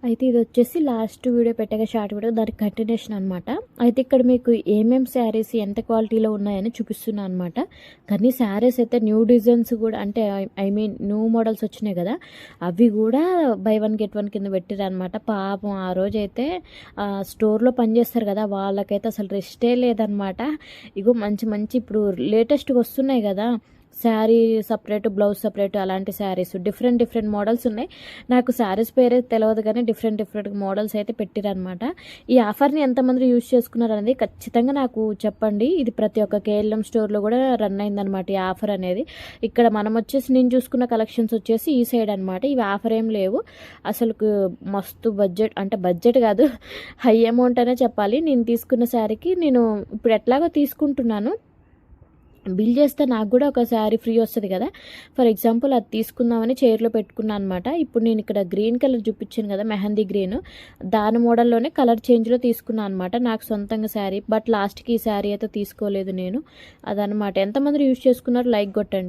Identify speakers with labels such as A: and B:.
A: అయితే ఇది వచ్చేసి లాస్ట్ వీడియో పెట్టాక షార్ట్ వీడియో దానికి కంటిన్యూషన్ అనమాట. అయితే ఇక్కడ మీకు ఏమేం శారీస్ ఎంత క్వాలిటీలో ఉన్నాయని చూపిస్తున్నాను అనమాట. కానీ శారీస్ అయితే న్యూ డిజైన్స్ కూడా అంటే ఐ మీన్ న్యూ మోడల్స్ వచ్చినాయి కదా, అవి కూడా బై వన్ గెట్ వన్ కింద పెట్టారు అనమాట. పాపం ఆ రోజైతే స్టోర్లో పనిచేస్తారు కదా, వాళ్ళకైతే అసలు రెస్టే లేదనమాట. ఇగో మంచి మంచి ఇప్పుడు లేటెస్ట్గా వస్తున్నాయి కదా శారీ సపరేట్ బ్లౌజ్ సపరేట్ అలాంటి శారీస్ డిఫరెంట్ మోడల్స్ ఉన్నాయి. నాకు శారీస్ పేరే తెలియదు కానీ డిఫరెంట్ మోడల్స్ అయితే పెట్టిరనమాట. ఈ ఆఫర్ని ఎంతమంది యూజ్ చేసుకున్నారు అనేది ఖచ్చితంగా నాకు చెప్పండి. ఇది ప్రతి ఒక్క కేఎల్ఎం స్టోర్లో కూడా రన్ అయిందనమాట ఈ ఆఫర్ అనేది. ఇక్కడ మనం వచ్చేసి నేను చూసుకున్న కలెక్షన్స్ వచ్చేసి ఈ సైడ్ అనమాట. ఇవి ఆఫర్ ఏం లేవు అసలు, మస్తు బడ్జెట్ అంటే బడ్జెట్ కాదు హై అమౌంట్ అనే చెప్పాలి. నేను తీసుకున్న శారీకి నేను ఇప్పుడు ఎట్లాగో తీసుకుంటున్నాను, బిల్ చేస్తే నాకు కూడా ఒక శారీ ఫ్రీ వస్తుంది కదా. ఫర్ ఎగ్జాంపుల్ అది తీసుకుందామని చైర్లో పెట్టుకున్నాను అనమాట. ఇప్పుడు నేను ఇక్కడ గ్రీన్ కలర్ చూపించాను కదా, మెహందీ గ్రీన్, దాని మోడల్లోనే కలర్ చేంజ్లో తీసుకున్నాను అనమాట నాకు సొంతంగా శారీ. బట్ లాస్ట్కి ఈ శారీ అయితే తీసుకోలేదు నేను. అదనమాట. ఎంతమంది యూజ్ చేసుకున్నారు లైక్ కొట్టండి.